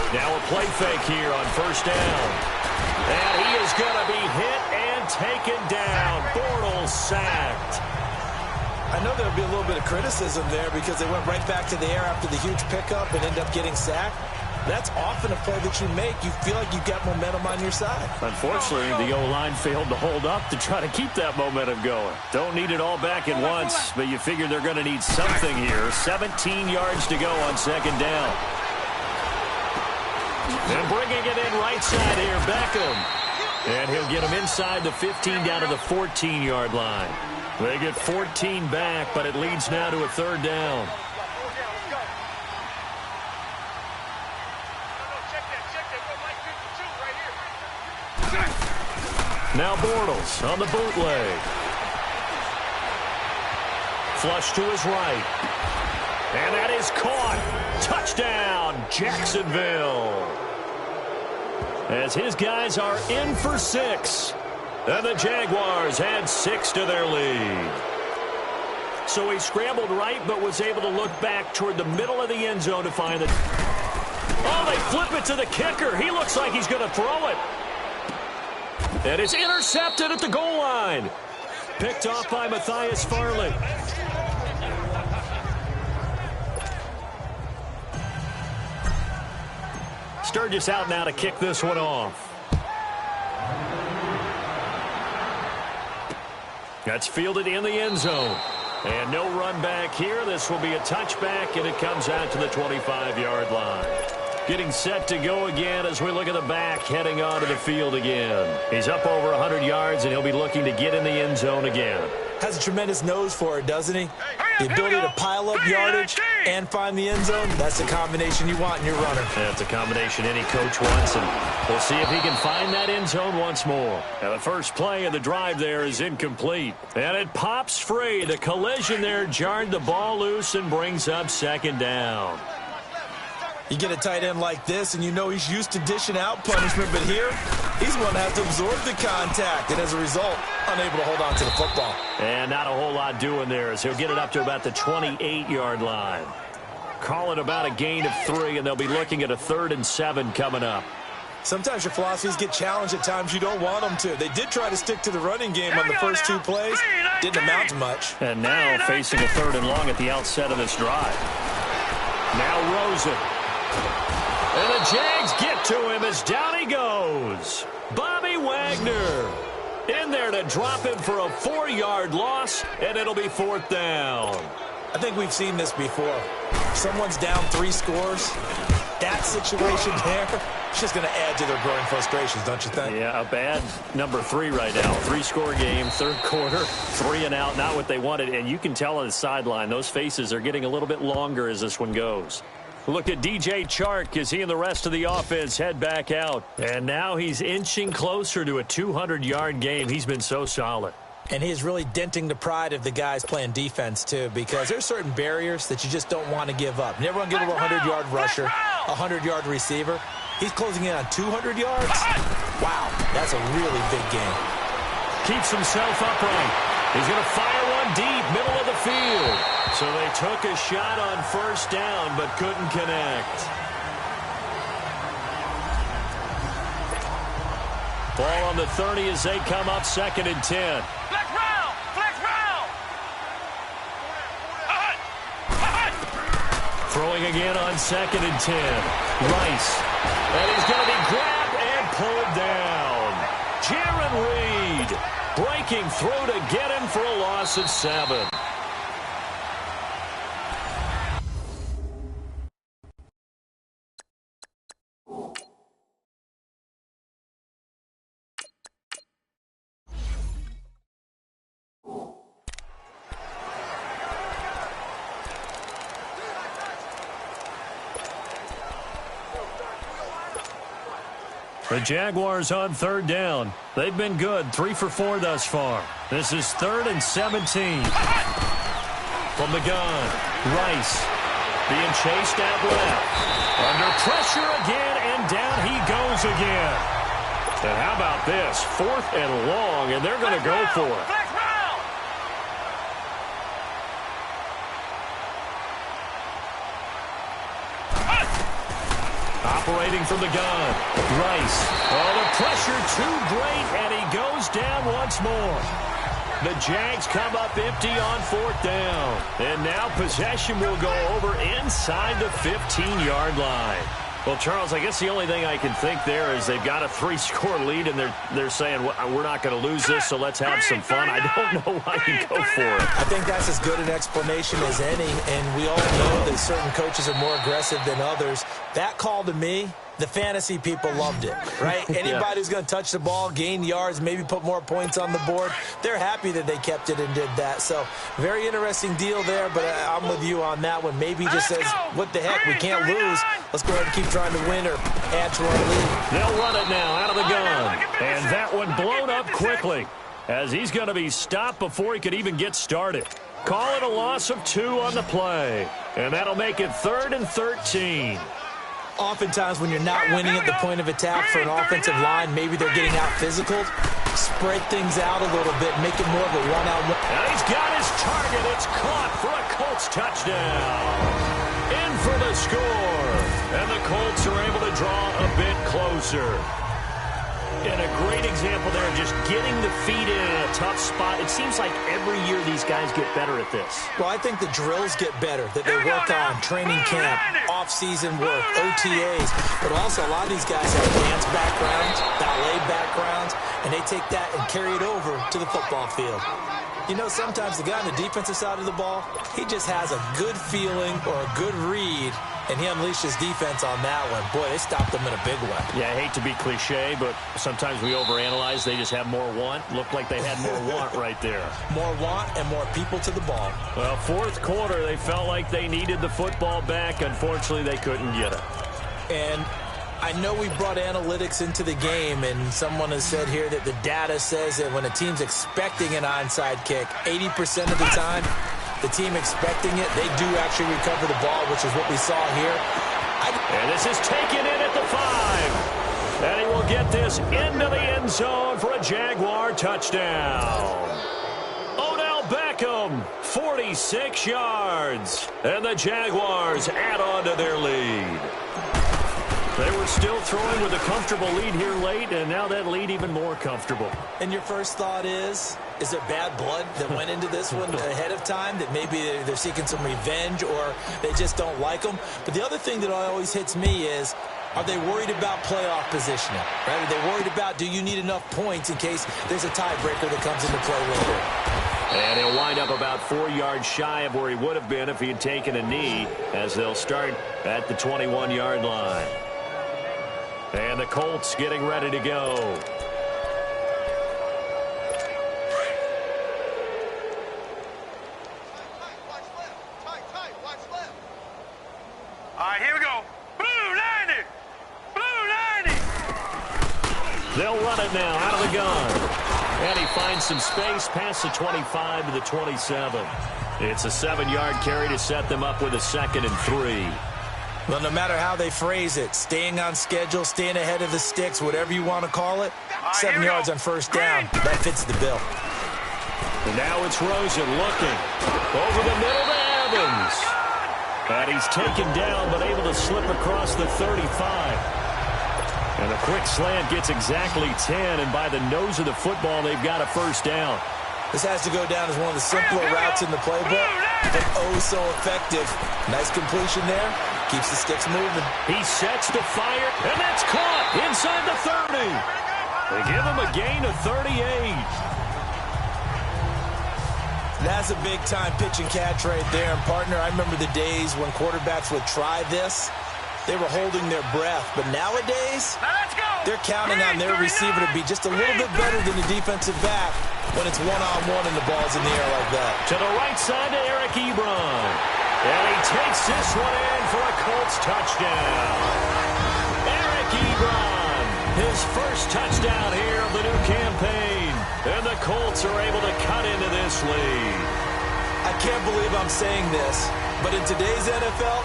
Speaker 2: Now a play fake here on first down. And he is going to be hit and taken down. Bortles sacked.
Speaker 3: I know there'll be a little bit of criticism there because they went right back to the air after the huge pickup and ended up getting sacked. That's often a play that you make. You feel like you've got momentum on your side.
Speaker 2: Unfortunately, the O-line failed to hold up to try to keep that momentum going. Don't need it all back at once, but you figure they're going to need something here. 17 yards to go on second down. And bringing it in right side here, Beckham. And he'll get him inside the 15 down to the 14-yard line. They get 14 back, but it leads now to a third down. Now Bortles on the bootleg. Flush to his right. And that is caught. Touchdown, Jacksonville. As his guys are in for 6. And the Jaguars add 6 to their lead. So he scrambled right, but was able to look back toward the middle of the end zone to find it. Oh, they flip it to the kicker. He looks like he's going to throw it. And it's intercepted at the goal line. Picked off by Matthias Farley. Sturgis out now to kick this one off. That's fielded in the end zone. And no run back here. This will be a touchback, and it comes out to the 25-yard line. Getting set to go again as we look at the back heading onto the field again. He's up over 100 yards, and he'll be looking to get in the end zone again.
Speaker 3: Has a tremendous nose for it, doesn't he? The ability to pile up yardage and find the end zone, that's the combination you want in your runner.
Speaker 2: That's a combination any coach wants, and we'll see if he can find that end zone once more. Now, the first play of the drive there is incomplete. And it pops free. The collision there jarred the ball loose and brings up second down.
Speaker 3: You get a tight end like this, and you know he's used to dishing out punishment, but here, he's going to have to absorb the contact, and as a result, unable to hold on to the football.
Speaker 2: And not a whole lot doing there as he'll get it up to about the 28-yard line. Call it about a gain of 3, and they'll be looking at a 3rd and 7 coming up.
Speaker 3: Sometimes your philosophies get challenged at times you don't want them to. They did try to stick to the running game on the first 2 plays. Didn't amount to much.
Speaker 2: And now facing a 3rd and long at the outset of this drive. Now Rosen. And the Jags get to him as down he goes. Bobby Wagner in there to drop him for a 4-yard loss, and it'll be 4th down.
Speaker 3: I think we've seen this before. Someone's down 3 scores. That situation there, it's just going to add to their growing frustrations, don't you think?
Speaker 2: Yeah, a bad number 3 right now. 3-score game, 3rd quarter, 3 and out, not what they wanted. And you can tell on the sideline, those faces are getting a little bit longer as this one goes. Look at DJ Chark as he and the rest of the offense head back out. And now he's inching closer to a 200-yard game. He's been so solid.
Speaker 3: And he's really denting the pride of the guys playing defense, too, because there's certain barriers that you just don't want to give up. You never want to give up a 100-yard rusher, a 100-yard receiver. He's closing in on 200 yards. Wow, that's a really big game.
Speaker 2: Keeps himself upright. He's going to fire one deep, middle of the field. So they took a shot on first down, but couldn't connect. Ball on the 30 as they come up 2nd and 10.
Speaker 4: Flex round! Flex round!
Speaker 2: Throwing again on 2nd and 10. Rice. And he's going to be grabbed and pulled down. Jaron Reed breaking through to get him for a loss of 7. The Jaguars on third down. They've been good, 3 for 4 thus far. This is 3rd and 17. From the gun, Rice being chased out left. Under pressure again, and down he goes again. And how about this? 4th and long, and they're going to go for it. Operating from the gun, Rice. Oh, the pressure too great, and he goes down once more. The Jags come up empty on 4th down. And now possession will go over inside the 15-yard line. Well, Charles, I guess the only thing I can think there is they've got a 3-score lead, and they're saying, we're not going to lose this, so let's have some fun. I don't know why you go for it.
Speaker 3: I think that's as good an explanation as any, and we all know that certain coaches are more aggressive than others. That call to me, the fantasy people loved it, right? Anybody who's going to touch the ball, gain yards, maybe put more points on the board, they're happy that they kept it and did that. So very interesting deal there, but I'm with you on that one. Maybe he just says, what the heck, we can't lose. Let's go ahead and keep trying to win or add to our lead.
Speaker 2: They'll run it now out of the gun. And that one blown up quickly as he's going to be stopped before he could even get started. Call it a loss of 2 on the play. And that'll make it 3rd and 13.
Speaker 3: Oftentimes when you're not winning at the point of attack for an offensive line, maybe they're getting out physical. Spread things out a little bit, make it more of a one-on-one.
Speaker 2: Now he's got his target. It's caught for a Colts touchdown. In for the score. And the Colts are able to draw a bit closer. And a great example there of just getting the feet in a tough spot. It seems like every year these guys get better at this.
Speaker 3: Well, I think the drills get better, that they work on training camp, off-season work, OTAs. But also, a lot of these guys have dance backgrounds, ballet backgrounds, and they take that and carry it over to the football field. You know, sometimes the guy on the defensive side of the ball, he just has a good feeling or a good read, and he unleashed his defense on that one. Boy, they stopped them in a big way.
Speaker 2: Yeah, I hate to be cliche, but sometimes we overanalyze. They just have more want. Looked like they had more want right there.
Speaker 3: More want and more people to the ball.
Speaker 2: Well, 4th quarter, they felt like they needed the football back. Unfortunately, they couldn't get it.
Speaker 3: And I know we brought analytics into the game, and someone has said here that the data says that when a team's expecting an onside kick, 80% of the time, the team expecting it, they do actually recover the ball, which is what we saw here.
Speaker 2: And this is taken in at the 5. And he will get this into the end zone for a Jaguar touchdown. Odell Beckham, 46 yards. And the Jaguars add on to their lead. They were still throwing with a comfortable lead here late, and now that lead even more comfortable.
Speaker 3: And your first thought is there bad blood that went into this one ahead of time, that maybe they're seeking some revenge or they just don't like them? But the other thing that always hits me is, are they worried about playoff positioning? Right? Are they worried about, do you need enough points in case there's a tiebreaker that comes into play later?
Speaker 2: And he'll wind up about 4 yards shy of where he would have been if he had taken a knee, as they'll start at the 21-yard line. And the Colts getting ready to go.
Speaker 4: All right, here we go. Blue 90. Blue 90.
Speaker 2: They'll run it now out of the gun. And he finds some space past the 25 to the 27. It's a 7-yard carry to set them up with a 2nd and 3.
Speaker 3: Well, no matter how they phrase it, staying on schedule, staying ahead of the sticks, whatever you want to call it, 7 yards on first down, that fits the bill.
Speaker 2: And now it's Rosen looking over the middle to Evans. And he's taken down, but able to slip across the 35. And a quick slant gets exactly 10, and by the nose of the football, they've got a first down.
Speaker 3: This has to go down as one of the simpler routes in the playbook, but oh so effective. Nice completion there. Keeps the sticks moving.
Speaker 2: He sets to fire, and that's caught inside the 30. They give him a gain of 38.
Speaker 3: That's a big-time pitch and catch right there. And, partner, I remember the days when quarterbacks would try this. They were holding their breath. But nowadays, they're counting on their receiver to be just a little bit better than the defensive back when it's one-on-one and the ball's in the air like that.
Speaker 2: To the right side to Eric Ebron. And he takes this one in for a Colts touchdown. Eric Ebron. his first touchdown here of the new campaign. And the Colts are able to cut into this lead.
Speaker 3: I can't believe I'm saying this, but in today's NFL,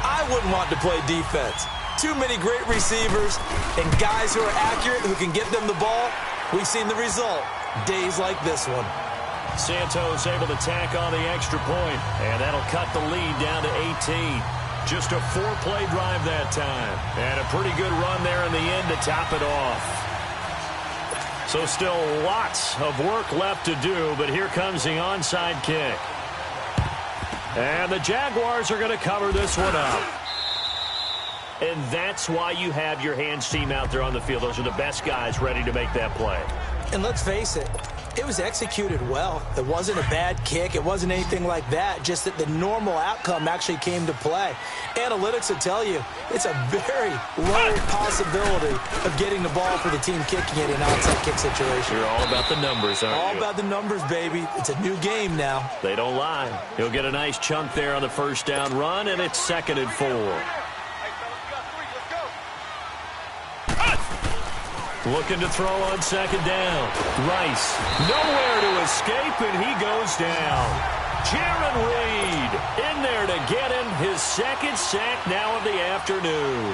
Speaker 3: I wouldn't want to play defense. Too many great receivers and guys who are accurate, who can get them the ball. We've seen the result. Days like this one.
Speaker 2: Santos able to tack on the extra point, and that'll cut the lead down to 18. Just a 4-play drive that time, and a pretty good run there in the end to top it off. So still lots of work left to do, but here comes the onside kick. And the Jaguars are going to cover this one up. And that's why you have your hands team out there on the field. Those are the best guys ready to make that play.
Speaker 3: And let's face it, it was executed well. It wasn't a bad kick. It wasn't anything like that. Just that the normal outcome actually came to play. Analytics will tell you it's a very low possibility of getting the ball for the team kicking it in an outside kick situation.
Speaker 2: You're all about the numbers, aren't you?
Speaker 3: All about the numbers, baby. It's a new game now.
Speaker 2: They don't lie. He'll get a nice chunk there on the first down run, and it's 2nd and 4. Looking to throw on 2nd down. Rice, nowhere to escape, and he goes down. Jaron Reed in there to get him his 2nd sack now of the afternoon.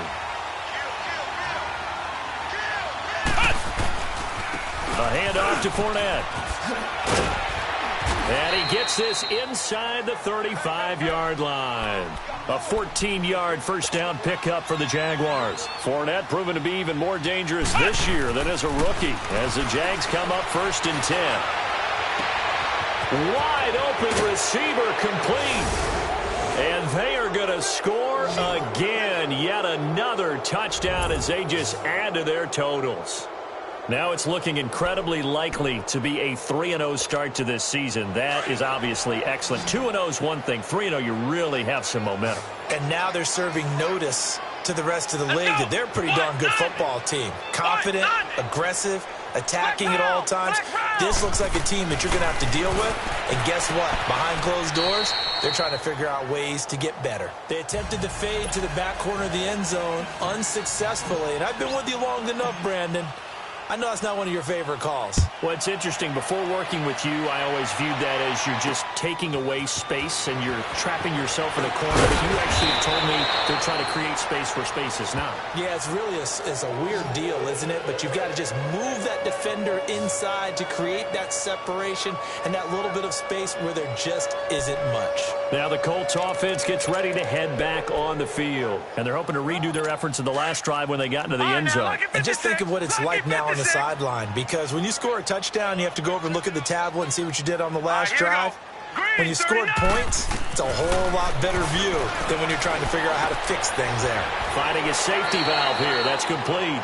Speaker 2: A handoff to Fournette. And he gets this inside the 35-yard line. A 14-yard first down pickup for the Jaguars. Fournette proven to be even more dangerous this year than as a rookie, as the Jags come up 1st and 10. Wide open receiver complete. And they are going to score again. Yet another touchdown as they just add to their totals. Now it's looking incredibly likely to be a 3-0 start to this season. That is obviously excellent. 2-0 is one thing. 3-0, you really have some momentum.
Speaker 3: And now they're serving notice to the rest of the league that they're a pretty darn good football team. Confident, aggressive, attacking at all times. This looks like a team that you're going to have to deal with. And guess what? Behind closed doors, they're trying to figure out ways to get better. They attempted to fade to the back corner of the end zone unsuccessfully. And I've been with you long enough, Brandon. I know that's not one of your favorite calls.
Speaker 2: Well, it's interesting. Before working with you, I always viewed that as you're just taking away space and you're trapping yourself in a corner. But you actually have told me they're trying to create space where space is not.
Speaker 3: Yeah, it's really a weird deal, isn't it? But you've got to just move that defender inside to create that separation and that little bit of space where there just isn't much.
Speaker 2: Now the Colts offense gets ready to head back on the field. And they're hoping to redo their efforts in the last drive when they got into the end zone.
Speaker 3: And just think of what it's like now on the sideline, because when you score a touchdown, you have to go over and look at the tablet and see what you did on the last drive. When you scored points, it's a whole lot better view than when you're trying to figure out how to fix things there.
Speaker 2: Finding a safety valve here. That's complete.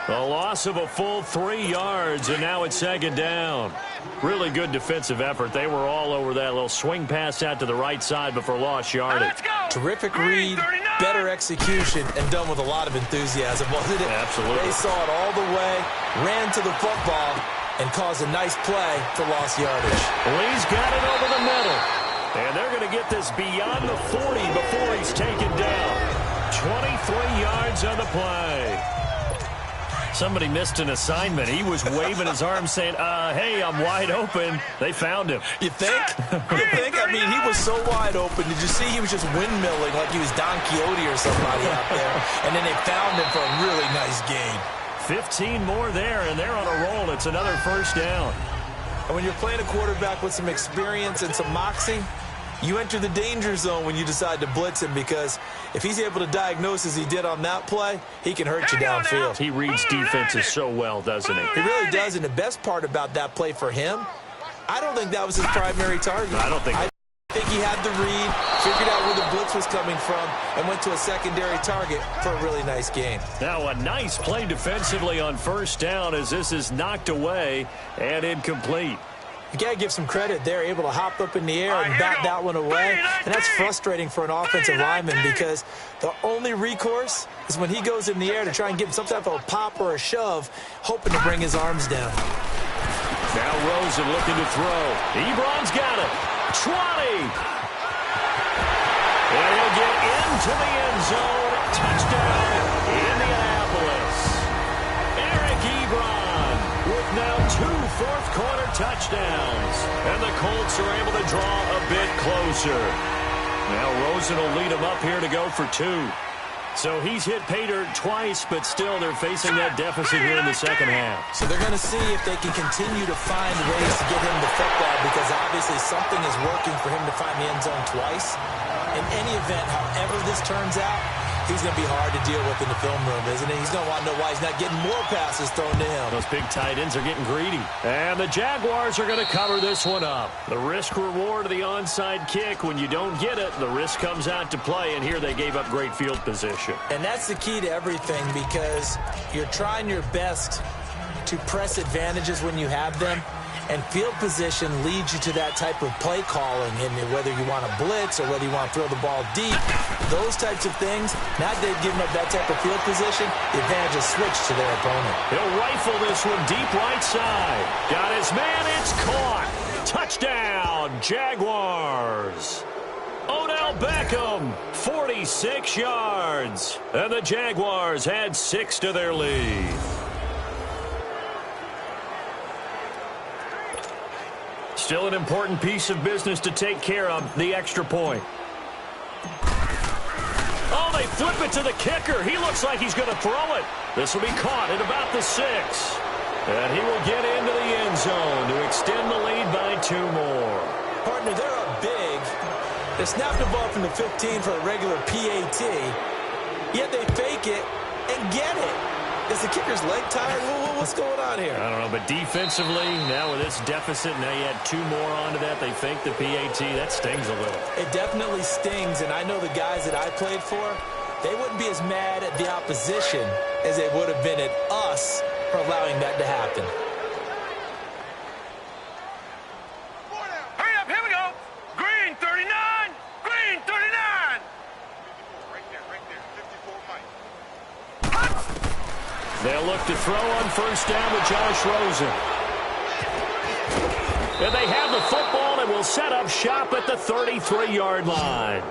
Speaker 2: A loss of a full 3 yards, and now it's 2nd down. Really good defensive effort. They were all over that little swing pass out to the right side before lost yardage.
Speaker 3: Terrific read, better execution, and done with a lot of enthusiasm, wasn't it?
Speaker 2: Absolutely.
Speaker 3: They saw it all the way, ran to the football, and caused a nice play for lost yardage.
Speaker 2: Lee's got it over the middle. And they're going to get this beyond the 40 before he's taken down. 23 yards on the play. Somebody missed an assignment. He was waving his arms saying, hey, I'm wide open. They found him.
Speaker 3: You think? You think? I mean, he was so wide open. Did you see he was just windmilling like he was Don Quixote or somebody out there? And then they found him for a really nice gain.
Speaker 2: 15 more there, and they're on a roll. It's another first down.
Speaker 3: And when you're playing a quarterback with some experience and some moxie, you enter the danger zone when you decide to blitz him, because if he's able to diagnose as he did on that play, he can hurt you downfield.
Speaker 2: He reads defenses so well, doesn't he?
Speaker 3: He really does, and the best part about that play for him, I don't think that was his primary target.
Speaker 2: I don't think
Speaker 3: I think he had the read, figured out where the blitz was coming from, and went to a secondary target for a really nice gain.
Speaker 2: Now a nice play defensively on first down as this is knocked away and incomplete.
Speaker 3: You got to give some credit. They're able to hop up in the air and bat that one away. And that's frustrating for an offensive lineman, because the only recourse is when he goes in the air to try and get some type of a pop or a shove, hoping to bring his arms down.
Speaker 2: Now Rosen looking to throw. Ebron's got it. 20. And he'll get into the end zone. Touchdown, Indianapolis. now 2 fourth-quarter touchdowns. And the Colts are able to draw a bit closer. Now Rosen will lead them up here to go for 2. So he's hit pay dirt twice, but still they're facing that deficit here in the second half.
Speaker 3: So they're going to see if they can continue to find ways to get him the football, because obviously something is working for him to find the end zone twice. In any event, however this turns out, he's going to be hard to deal with in the film room, isn't he? He's going to want to know why he's not getting more passes thrown to him.
Speaker 2: Those big tight ends are getting greedy. And the Jaguars are going to cover this one up. The risk-reward of the onside kick, when you don't get it, the risk comes out to play, and here they gave up great field position.
Speaker 3: And that's the key to everything, because you're trying your best to press advantages when you have them. And field position leads you to that type of play calling, and whether you want to blitz or whether you want to throw the ball deep, those types of things, now they've given up that type of field position, the advantage is switched to their opponent.
Speaker 2: He'll rifle this one deep right side. Got his man, it's caught. Touchdown, Jaguars. Odell Beckham, 46 yards. And the Jaguars add 6 to their lead. Still an important piece of business to take care of, the extra point. Oh, they flip it to the kicker. He looks like he's going to throw it. This will be caught at about the 6. And he will get into the end zone to extend the lead by 2 more.
Speaker 3: Partner, they're up big. They snap the ball from the 15 for a regular PAT, yet they fake it and get it. Is the kicker's leg tired? What's going on here?
Speaker 2: I don't know, but defensively, now with this deficit, now you add 2 more onto that. They fake the PAT. That stings a little.
Speaker 3: It definitely stings, and I know the guys that I played for, they wouldn't be as mad at the opposition as they would have been at us for allowing that to happen.
Speaker 4: Hurry up, here we go. Green 39. Green 39. Right there, 54 Mike.
Speaker 2: They'll look to throw on first down with Josh Rosen. And they have the football and will set up shop at the 33-yard line.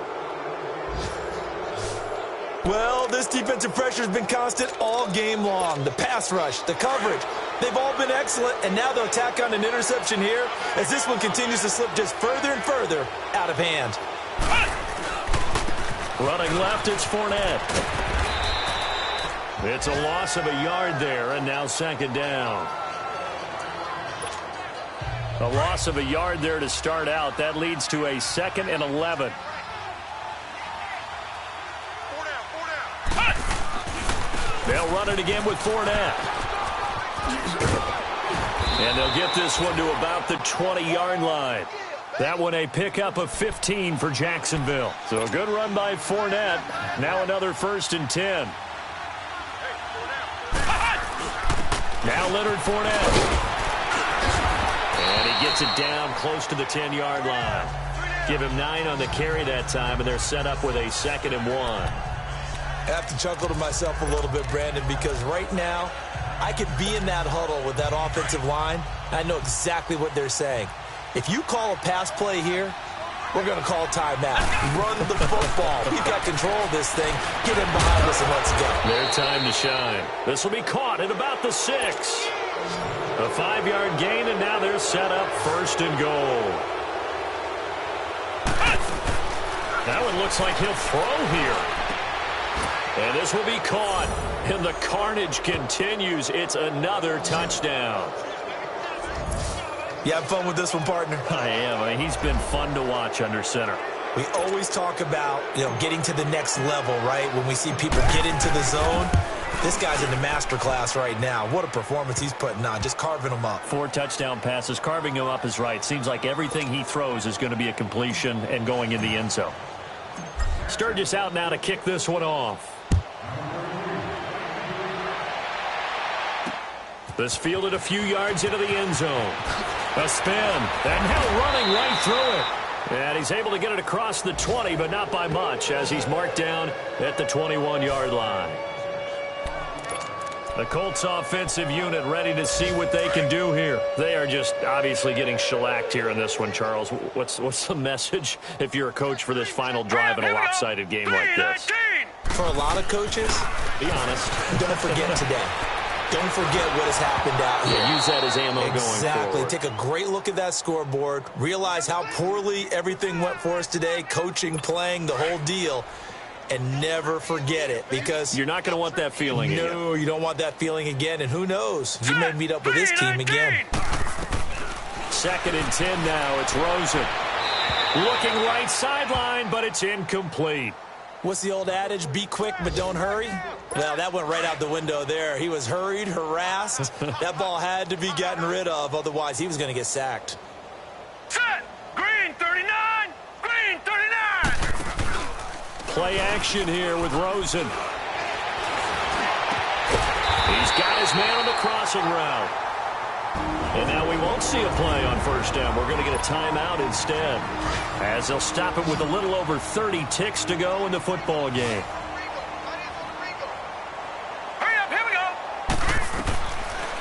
Speaker 3: Well, this defensive pressure has been constant all game long. The pass rush, the coverage, they've all been excellent, and now they'll tack on an interception here as this one continues to slip just further and further out of hand.
Speaker 2: Running left, it's Fournette. It's a loss of a yard there, and now second down. A loss of a yard there to start out. That leads to a 2nd and 11. They'll run it again with Fournette. And they'll get this one to about the 20-yard line. That one a pickup of 15 for Jacksonville. So a good run by Fournette. Now another 1st and 10. Now Leonard Fournette. And he gets it down close to the 10-yard line. Give him 9 on the carry that time, and they're set up with a 2nd and 1.
Speaker 3: I have to chuckle to myself a little bit, Brandon, because right now I could be in that huddle with that offensive line. I know exactly what they're saying. If you call a pass play here, we're going to call timeout. Run the football. We've got control of this thing. Get in behind us and let's go.
Speaker 2: Their time to shine. This will be caught at about the 6. A 5-yard gain, and now they're set up 1st and goal. That one looks like he'll throw here. And this will be caught. And the carnage continues. It's another touchdown.
Speaker 3: You have fun with this one, partner?
Speaker 2: I am. I mean, he's been fun to watch under center.
Speaker 3: We always talk about, getting to the next level, right? When we see people get into the zone, this guy's in the master class right now. What a performance he's putting on, just carving them up.
Speaker 2: 4 touchdown passes. Carving him up is right. Seems like everything he throws is going to be a completion and going in the end zone. Sturgis out now to kick this one off. This fielded a few yards into the end zone. A spin, and now running right through it. And he's able to get it across the 20, but not by much, as he's marked down at the 21-yard line. The Colts offensive unit ready to see what they can do here. They are just obviously getting shellacked here in this one, Charles. What's the message if you're a coach for this final drive in a lopsided game like this?
Speaker 3: For a lot of coaches,
Speaker 2: be honest,
Speaker 3: don't forget today. don't forget what has happened out here.
Speaker 2: Yeah, use that as ammo going forward.
Speaker 3: Exactly. Take a great look at that scoreboard. Realize how poorly everything went for us today, coaching, playing, the whole deal. And never forget it, because
Speaker 2: you're not going to want that feeling again.
Speaker 3: No, you don't want that feeling again. And who knows? You may meet up with this team again.
Speaker 2: 2nd and 10 now. It's Rosen. Looking right sideline, but it's incomplete.
Speaker 3: What's the old adage? Be quick, but don't hurry? Well, that went right out the window there. He was hurried, harassed. That ball had to be gotten rid of. Otherwise, he was going to get sacked.
Speaker 4: Set! Green 39! Green 39!
Speaker 2: Play action here with Rosen. He's got his man on the crossing route. And now we won't see a play on 1st down. We're going to get a timeout instead, as they'll stop it with a little over 30 ticks to go in the football game.
Speaker 4: Hurry up, here we go!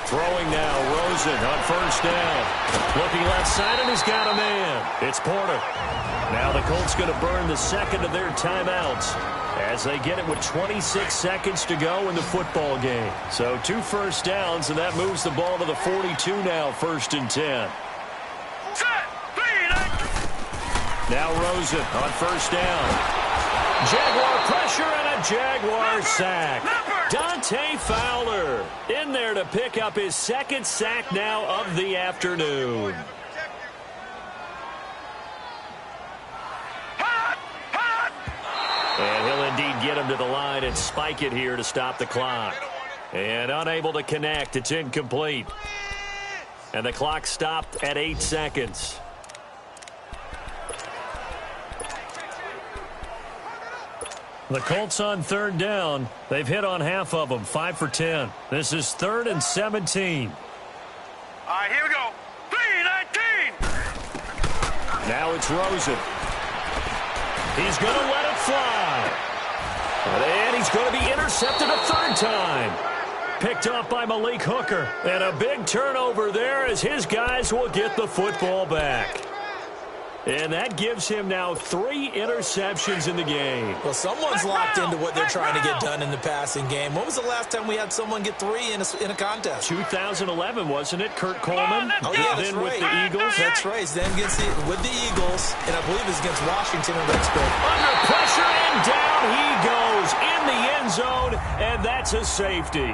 Speaker 2: Throwing now, Rosen on 1st down. Looking left side, and he's got a man. It's Porter. Now the Colts going to burn the 2nd of their timeouts as they get it with 26 seconds to go in the football game. So 2 1st downs, and that moves the ball to the 42 now, 1st and 10.
Speaker 4: Set! Green!
Speaker 2: Now Rosen on 1st down. Jaguar pressure and a Jaguar sack. Dante Fowler in there to pick up his 2nd sack now of the afternoon. And he'll indeed get him to the line and spike it here to stop the clock. And unable to connect. It's incomplete. And the clock stopped at 8 seconds. The Colts on 3rd down. They've hit on half of them, 5 for 10. This is 3rd and 17.
Speaker 4: All right, here we go. 3-19!
Speaker 2: Now it's Rosen. He's going to let it fly. And he's going to be intercepted a 3rd time. Picked off by Malik Hooker. And a big turnover there as his guys will get the football back. And that gives him now 3 interceptions in the game.
Speaker 3: Well, someone's locked into what they're trying to get done in the passing game. When was the last time we had someone get 3 in a contest?
Speaker 2: 2011, wasn't it? Kurt Coleman.
Speaker 3: Oh, yeah, that's
Speaker 2: then
Speaker 3: right.
Speaker 2: with the Eagles.
Speaker 3: That's right. Then with the Eagles, and I believe it's against Washington and Redskins.
Speaker 2: Under pressure, and down he goes in the end zone, and that's a safety.